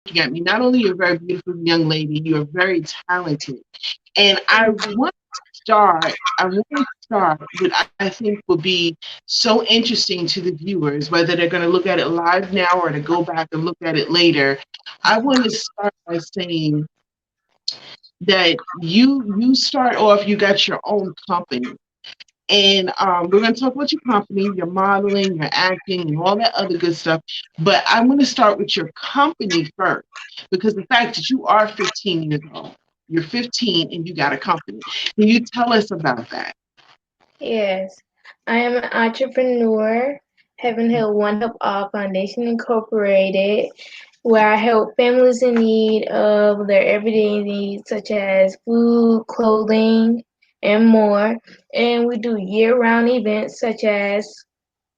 at me. Not only you're a very beautiful young lady, you're very talented. And I want to start what I think will be so interesting to the viewers, whether they're going to look at it live now or to go back and look at it later. I want to start by saying that you start off, you got your own company. And we're going to talk about your company, your modeling, your acting, and all that other good stuff. But I want to start with your company first, because the fact that you are 15 years old, you're 15 and you got a company. Can you tell us about that? Yes, I am an entrepreneur, having held One Help All Foundation Incorporated, where I help families in need of their everyday needs such as food, clothing, and more. And we do year-round events such as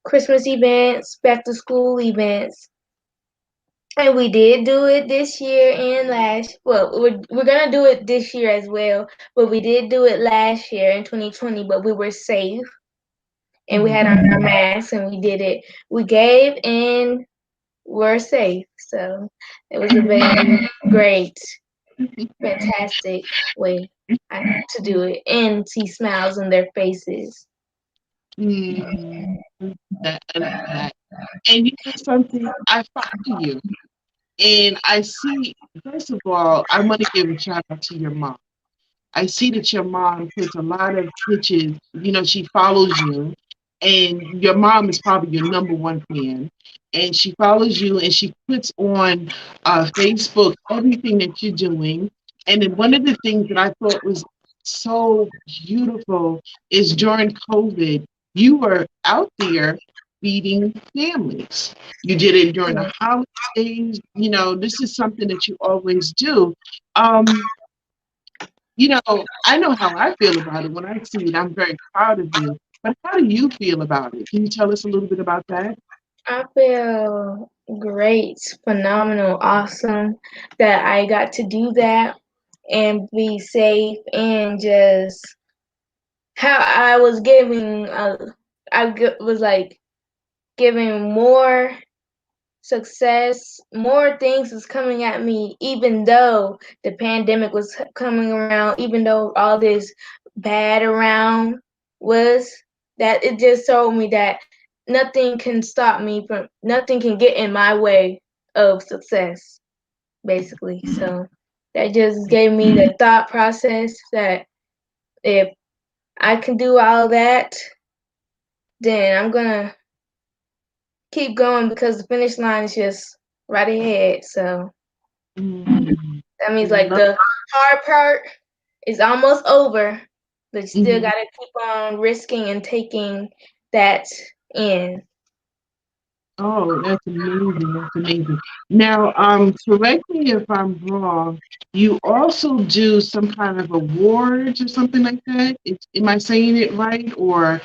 Christmas events, back to school events. And we did do it this year and last. Well, we're gonna do it this year as well, but we did do it last year in 2020. But we were safe and we Mhm. had on our masks and we did it. We gave and were safe. So it was a very great, fantastic way to do it and see smiles on their faces. Mm, I love that. And you know something? I follow you, and I see. First of all, I want to give a shout out to your mom. I see that your mom puts a lot of pictures, she follows you, and your mom is probably your number one fan. And she follows you and she puts on Facebook everything that you're doing. And then one of the things that I thought was so beautiful is during COVID, you were out there feeding families. You did it during the holidays. This is something that you always do. Um, I know how I feel about it. When I see it, I'm very proud of you. But how do you feel about it? Can you tell us a little bit about that? I feel great, phenomenal, awesome that I got to do that and be safe and just how I was giving, was like giving more success, more things was coming at me, even though the pandemic was coming around, even though all this bad around was, that it just told me that nothing can get in my way of success, basically. So that just gave me the thought process that if I can do all that, then I'm gonna keep going because the finish line is just right ahead. So Mm, that I means like love. the hard part is almost over, but you still Mhm. gotta keep on risking and taking that in. Oh, that's amazing. That's amazing. Now, correct me if I'm wrong. You also do some kind of awards or something like that. Am I saying it right? Or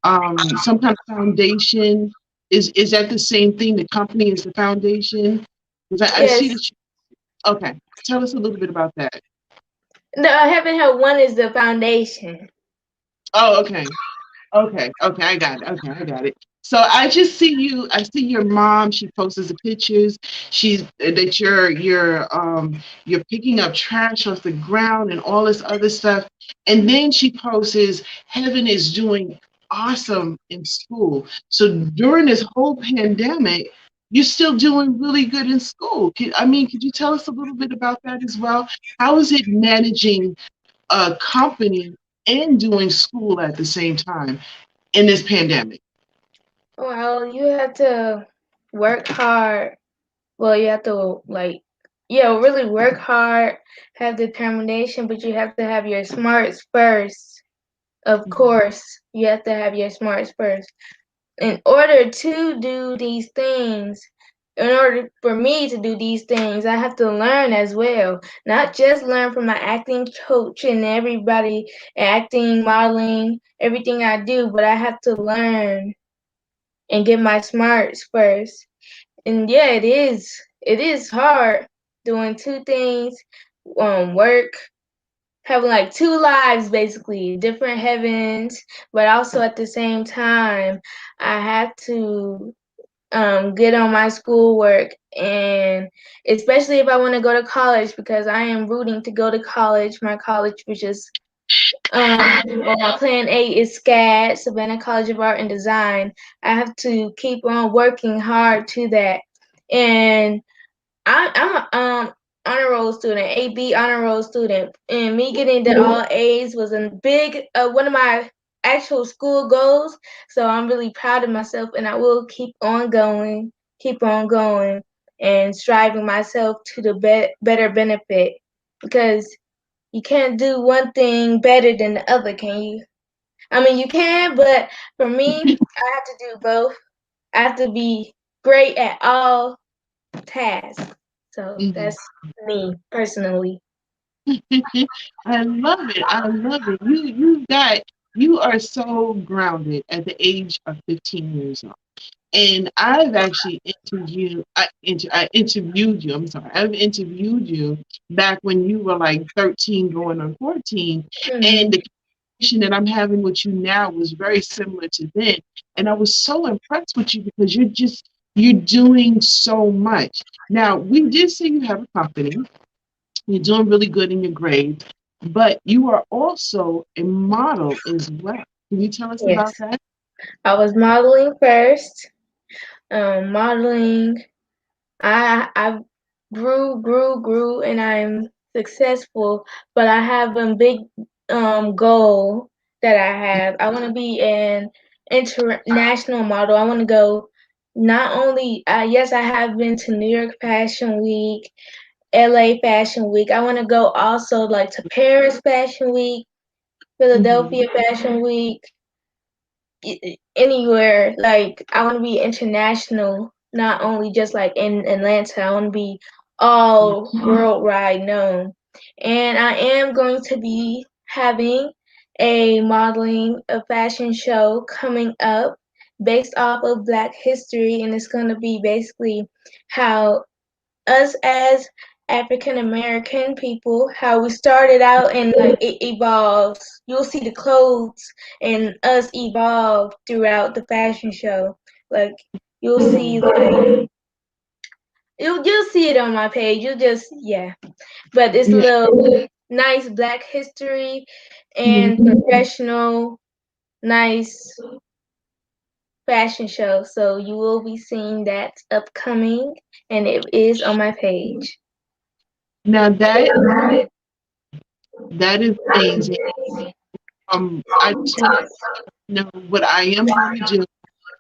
some kind of foundation? Is that the same thing? The company is the foundation? Because I see Yes. that you, okay. Tell us a little bit about that. No, Heaven Help One is the foundation. Oh, okay. Okay, I got it. Okay, I got it. So I just see you. I see your mom. She posts the pictures. She's that you're picking up trash off the ground and all this other stuff. And then she posts, Heaven is doing awesome in school. So during this whole pandemic, you're still doing really good in school. Could you tell us a little bit about that as well? How is it managing a company and doing school at the same time in this pandemic? Well, you have to work hard. Well, you have to like, yeah, really work hard, have determination, but you have to have your smarts first. Of course, you have to have your smarts first. In order to do these things, in order for me to do these things, I have to learn as well. Not just learn from my acting coach and everybody, acting, modeling, everything I do, but I have to learn and get my smarts first. And yeah, it is hard doing two things, work, having like two lives basically, different heavens, but also at the same time I have to get on my schoolwork and especially if I want to go to college, because I am rooting to go to college. My college, which is well, my plan A is SCAD, Savannah College of Art and Design. I have to keep on working hard to that, and I'm a honor roll student, AB honor roll student, and me getting the all A's was a big one of my actual school goals. So I'm really proud of myself, and I will keep on going, and striving myself to the better benefit, because you can't do one thing better than the other, can you? I mean, you can, but for me, I have to do both. I have to be great at all tasks. So Mhm. that's me personally. I love it. I love it. You are so grounded at the age of 15 years old. And I've actually I interviewed you. I'm sorry. I've interviewed you back when you were like 13 going on 14. And Hmm. the conversation that I'm having with you now was very similar to then. And I was so impressed with you because you're doing so much. Now, we did say you have a company. You're doing really good in your grades, but you are also a model as well. Can you tell us Yes, about that? I was modeling first. Modeling. I grew, and I'm successful. But I have a big goal that I have. I want to be an international model. I want to go. Not only yes, I have been to New York Fashion Week, LA Fashion Week. I want to go also like to Paris Fashion Week, Hmm. Philadelphia Fashion Week, anywhere. Like I want to be international, not only just like in Atlanta. I want to be all worldwide known. And I am going to be having a modeling a fashion show coming up based off of Black history, and it's going to be basically how us as African American people, how we started out and like it evolves. You'll see the clothes and us evolve throughout the fashion show. Like you'll see like you'll see it on my page. You'll just yeah. But it's a Yeah. little nice Black history Mhm. and professional nice fashion show. So you will be seeing that upcoming, and it is on my page. Now that is amazing. I just want to know what I am going to do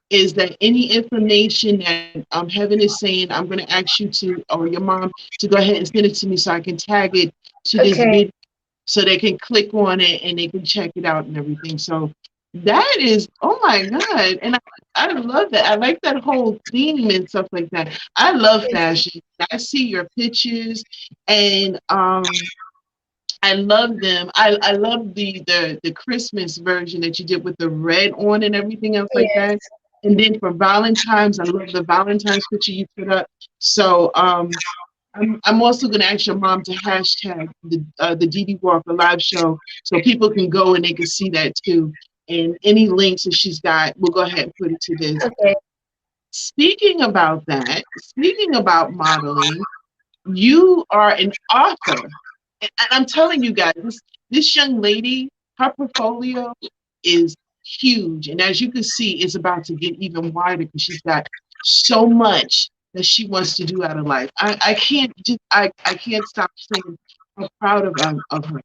is that any information that Heaven is saying, I'm going to ask you to, or your mom, to go ahead and send it to me so I can tag it to this Okay. video so they can click on it and they can check it out and everything. So that is, oh my God. And I love that. I like that whole theme and stuff like that. I love fashion. I see your pictures and I love them. I love the Christmas version that you did with the red on and everything else like Yes. that. And then for Valentine's, I love the Valentine's picture you put up. So I'm also going to ask your mom to hashtag the DD Walker live show so people can go and they can see that too. And any links that she's got, we'll go ahead and put it to this. Okay. Speaking about that, speaking about modeling, you are an author. And I'm telling you guys, this young lady, her portfolio is huge. And as you can see, it's about to get even wider because she's got so much that she wants to do out of life. I can't just I can't stop saying how proud of her.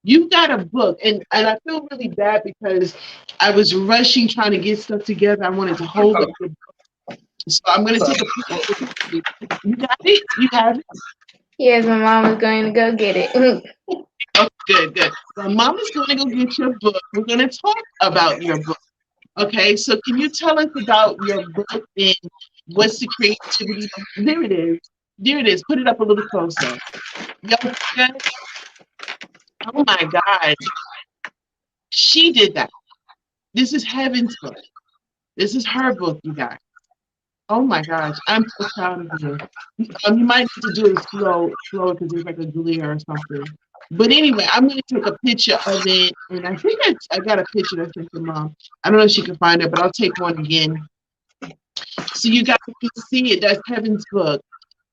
You've got a book, and I feel really bad because I was rushing trying to get stuff together. I wanted to hold up the book. So I'm gonna take a picture with it. You got it? You have it? Yes, my mom is going to go get it. Oh, good, good. Well, Mama's going to go get your book. We're going to talk about your book. Okay, so can you tell us about your book and what's the creativity? There it is. There it is. Put it up a little closer. Y'all see that? Oh my God. She did that. This is Heaven's book. This is her book, you guys. Oh my gosh. I'm so proud of you. You might need to do it slow because there's like a glare or something. But anyway, I'm gonna take a picture of it, and I think I got a picture that sent to mom. I don't know if she can find it, but I'll take one again so you guys can see it. That's Heaven's book.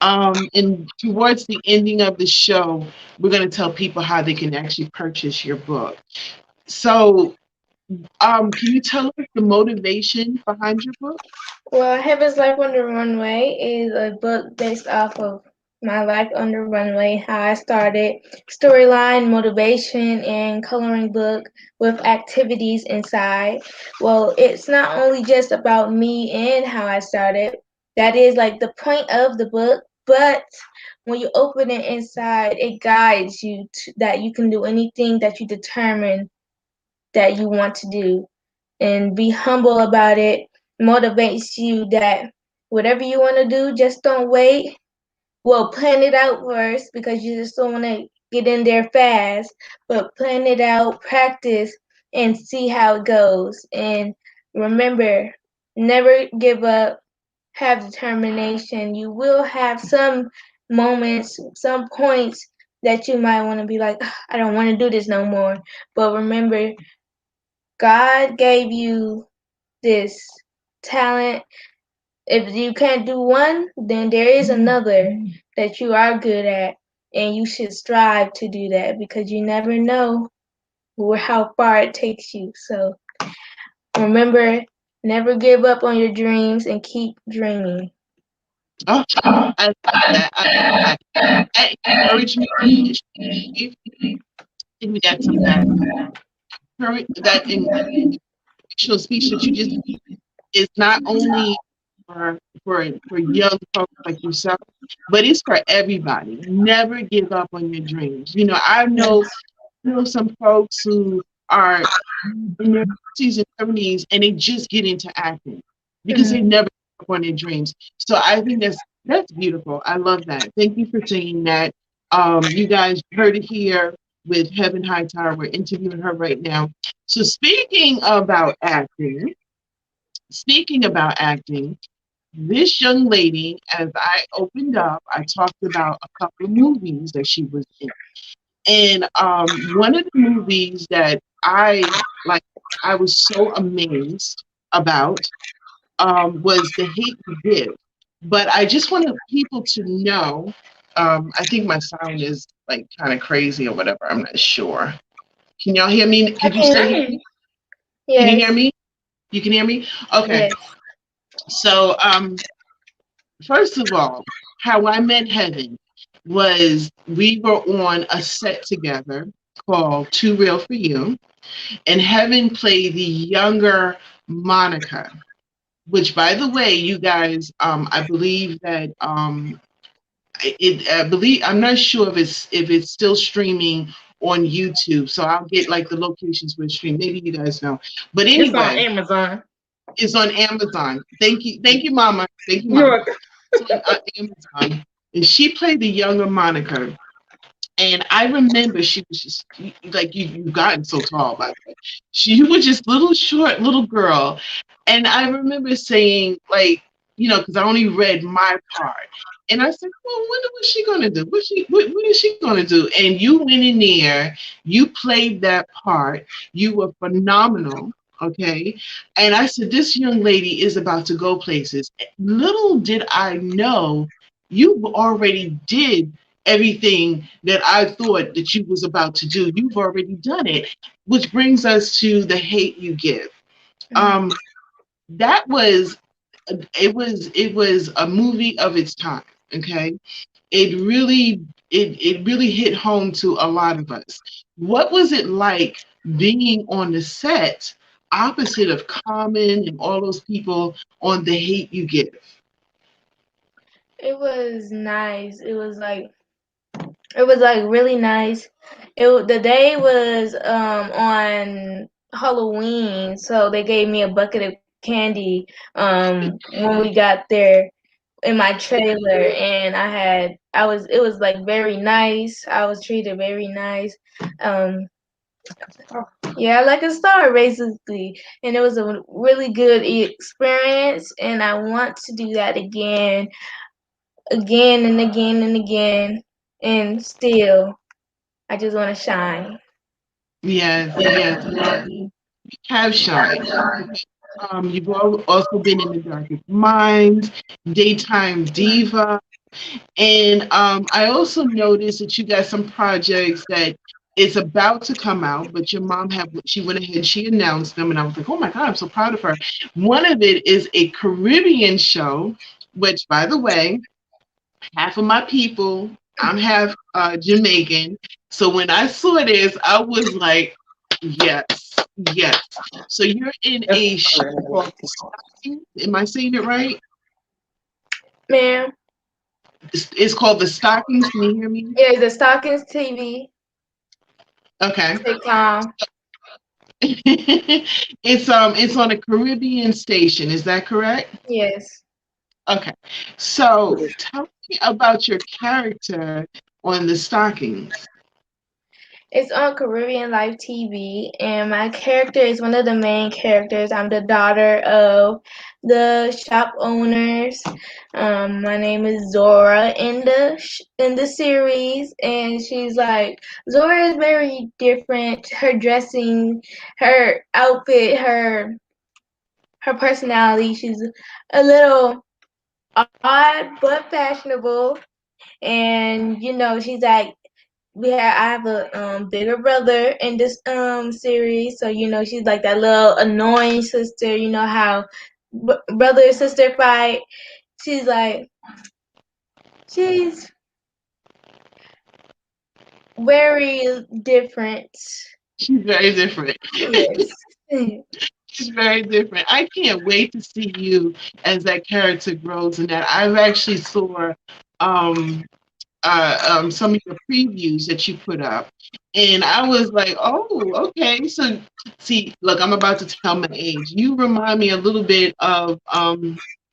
And towards the ending of the show, we're going to tell people how they can actually purchase your book. So, can you tell us the motivation behind your book? Well, Heaven's Life on the Runway is a book based off of my life on the runway, how I started, storyline, motivation, and coloring book with activities inside. Well, it's not only just about me and how I started. That is like the point of the book, but when you open it inside, it guides you that you can do anything that you determine that you want to do and be humble about it motivates you that whatever you want to do, just don't wait. Well, plan it out first because you just don't want to get in there fast, but plan it out, practice, and see how it goes. And remember, never give up, have determination. You will have some moments, some points that you might want to be like, "Ugh, I don't want to do this no more." But remember, God gave you this talent. If you can't do one, then there is another that you are good at, and you should strive to do that because you never know how far it takes you. So remember, never give up on your dreams and keep dreaming. Oh, I love that. I love that. That encouragement speech, give me that some that that inspirational speech that you just is not only for young folks like yourself, but it's for everybody. Never give up on your dreams. You know, I know some folks who are in their 60s and 70s and they just get into acting because they Mhm. never give up on their dreams. So I think that's beautiful. I love that. Thank you for saying that. You guys heard it here with Heaven HighTower. We're interviewing her right now. So speaking about acting, this young lady, as I opened up, I talked about a couple of movies that she was in. And one of the movies that I was so amazed about was The Hate You Give. But I just wanted people to know. I think my sound is like kind of crazy or whatever. I'm not sure. Can y'all hear me? I Could you still hear can. me? Can you hear Yes. me? You can hear me? Okay. Yes. So, first of all, how I met Heaven was we were on a set together called Too Real for You, and Heaven played the younger Monica. Which, by the way, you guys, I believe that I believe I'm not sure if it's still streaming on YouTube, so I'll get like the locations where it's streamed. Maybe you guys know, but It's on anyway, Amazon. it's on Amazon. Thank you, Mama. Thank you, You're Mama. welcome. It's on Amazon, and she played the younger Monica. And I remember she was just like you've gotten so tall, by the way. She was just little short little girl. And I remember saying, like, because I only read my part. And I said, well, what's she gonna do? What is she gonna do? And you went in there, you played that part, you were phenomenal. Okay. And I said, this young lady is about to go places. Little did I know you already did everything that I thought that you was about to do. You've already done it, which brings us to The Hate You Give. Um, that was it was a movie of its time. Okay, it really hit home to a lot of us. What was it like being on the set opposite of Common and all those people on The Hate You Give? It was nice. It was like really nice. The day was on Halloween, so they gave me a bucket of candy when we got there in my trailer, and it was like very nice. I was treated very nice. Um yeah, like a star basically. And it was a really good experience, and I want to do that again and again and again, and still I just want to shine. Yes, yes, have shined. You've also been in The Darkest Minds, Daytime Diva. And I also noticed that you got some projects that is about to come out, but your mom have she went ahead, she announced them, and I was like, oh my God, I'm so proud of her. One of it is a Caribbean show, which, by the way, half of my people, I'm half Jamaican. So when I saw this, I was like, yes, yes. So you're in a show called The Stockings. Am I saying it right? Ma'am. It's called The Stockings. Can you hear me? Yeah, the Stockings TV Okay. sitcom. It's on a Caribbean station. Is that correct? Yes. Okay. So tell me about your character on The Stockings. It's on Caribbean Live TV, and my character is one of the main characters. I'm the daughter of the shop owners. My name is Zora in the series, and she's like Zora is very different. Her dressing, her outfit, her personality. She's a little odd but fashionable, and she's like I have a bigger brother in this series, so she's like that little annoying sister. You know how brother and sister fight. She's like she's very different. She's very different. Yes. She's very different. I can't wait to see you as that character grows in that. I've actually saw um some of your previews that you put up. And I was like, oh, okay. So, see, look, I'm about to tell my age. You remind me a little bit of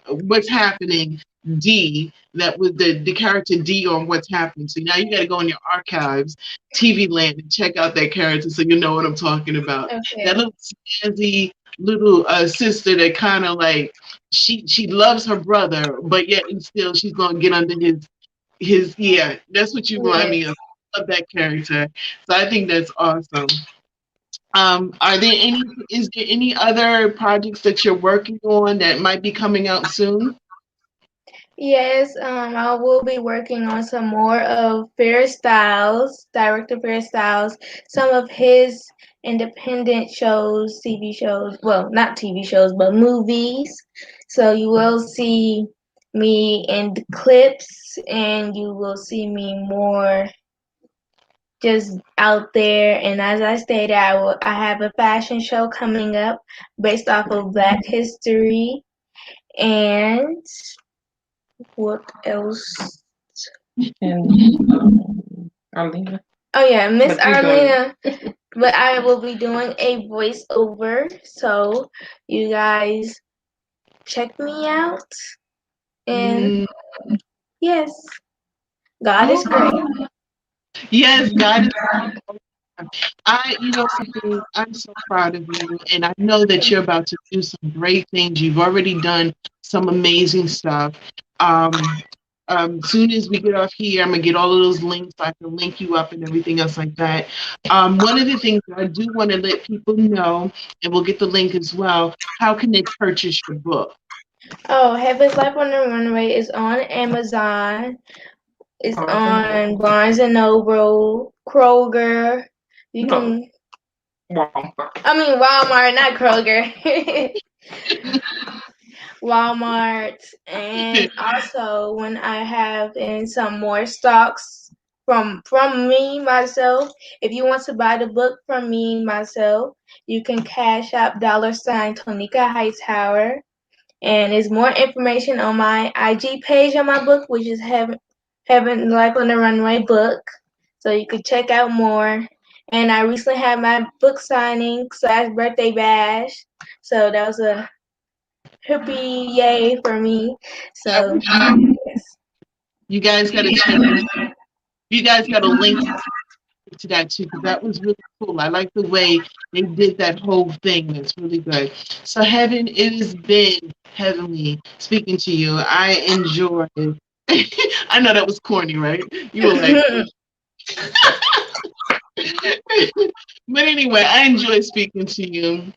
What's Happening D, that was the character D on What's Happening. So now you got to go in your archives, TV Land, and check out that character so you know what I'm talking about. That Okay. little snazzy little sister that kind of like she loves her brother, but yet and still she's gonna get under his yeah, that's what you remind me Yes. of. Love that character. So I think that's awesome. Are there any is there any other projects that you're working on that might be coming out soon? Yes, I will be working on some more of Fair Styles, director Fair Styles, some of his independent shows, TV shows, well, not TV shows, but movies. So you will see me in the clips and you will see me more just out there. And as I stated, I have a fashion show coming up based off of Black history. And what else? And Arlena. Oh yeah, Miss But you're doing Arlena. But I will be doing a voiceover, so you guys check me out. And Mm, yes, God is okay. great. Yes, God is. You know something, I'm so proud of you, and I know that you're about to do some great things. You've already done some amazing stuff. Um, Soon as we get off here, I'm gonna get all of those links so I can link you up and everything else like that. One of the things that I do want to let people know, and we'll get the link as well, how can they purchase your book? Oh, Heaven's Life on the Runway is on Amazon. It's Barnes and on Noble. Barnes and Noble, Kroger. You No, can, Walmart. I mean Walmart, not Kroger. Walmart, and also when I have in some more stocks from me myself. If you want to buy the book from me myself, you can cash out $ Tonika HighTower, and there's more information on my IG page on my book, which is Heaven Life on the Runway book. So you could check out more. And I recently had my book signing / birthday bash. So that was a hippie yay for me. That So was good. yes. You guys got to check it. You guys got to link to that too, because that was really cool. I like the way they did that whole thing. That's really good. So, Heaven, it has been heavenly speaking to you. I enjoyed. I know that was corny, right? You were like, but anyway, I enjoy speaking to you.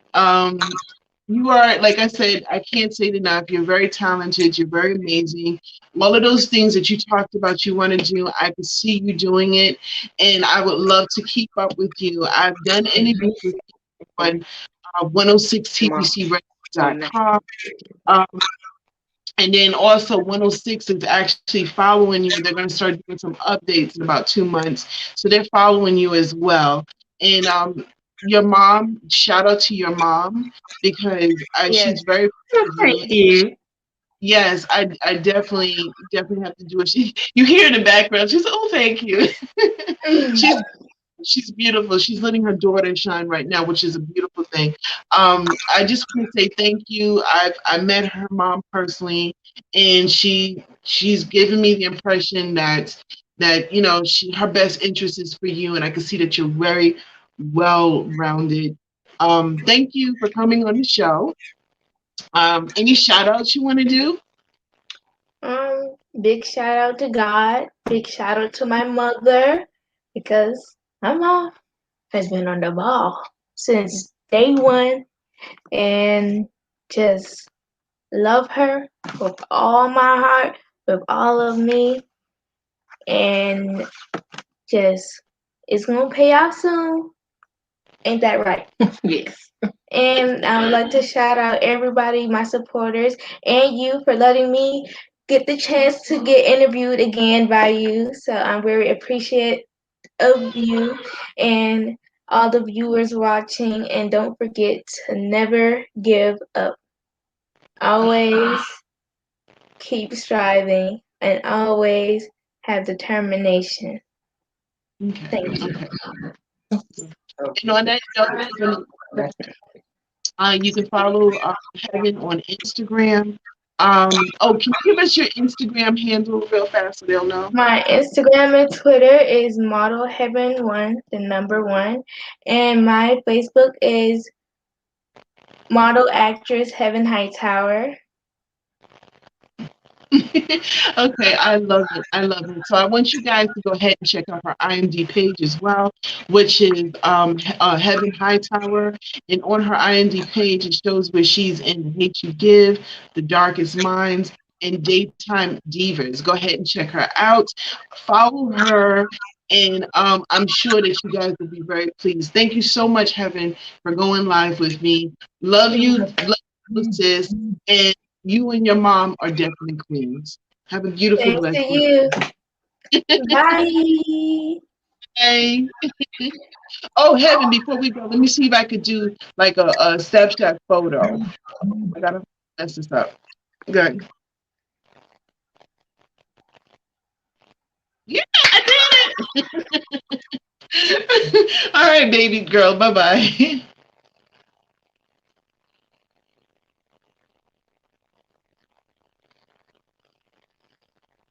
You are, like I said, I can't say it enough. You're very talented. You're very amazing. All of those things that you talked about you want to do, I can see you doing it. And I would love to keep up with you. I've done interviews with you on 106tbcrecords.com. Um, and then also 106 is actually following you. They're going to start doing some updates in about 2 months. So they're following you as well. And your mom, shout out to your mom because Yes. she's very proud of you. Thank you. Yes, I definitely have to do it. You hear in the background, she's, oh, thank you. she's she's beautiful. She's letting her daughter shine right now, which is a beautiful thing. I just want to say thank you. I met her mom personally, and she's given me the impression that her best interest is for you, and I can see that you're very well rounded. Thank you for coming on the show. Any shout outs you want to do? Big shout out to God. Big shout out to my mother because my mom has been on the ball since day one, and just love her with all my heart, with all of me, and just it's gonna pay off soon. Ain't that right? Yes. And I would like to shout out everybody, my supporters, and you for letting me get the chance to get interviewed again by you. So I'm very appreciative of you and all the viewers watching. And don't forget to never give up. Always keep striving and always have determination. Okay, Thank you. okay. And on that note, you can follow Heaven on Instagram. Oh, can you give us your Instagram handle real fast so they'll know? My Instagram and Twitter is model heaven one, the number one, and my Facebook is model actress Heaven HighTower. Okay, I love it. I love it. So I want you guys to go ahead and check out her IMDb page as well, which is Heaven Hightower. And on her IMDb page, it shows where she's in The Hate You Give, The Darkest Minds, and Daytime Divas. Go ahead and check her out. Follow her. And I'm sure that you guys will be very pleased. Thank you so much, Heaven, for going live with me. Love you, sis. And you and your mom are definitely queens. Have a beautiful, Thanks to blessed you. Bye. day. Oh, Heaven, before we go, let me see if I could do like a snapshot photo. I gotta mess this up. Good. Yeah, I did it. All right, baby girl. Bye bye.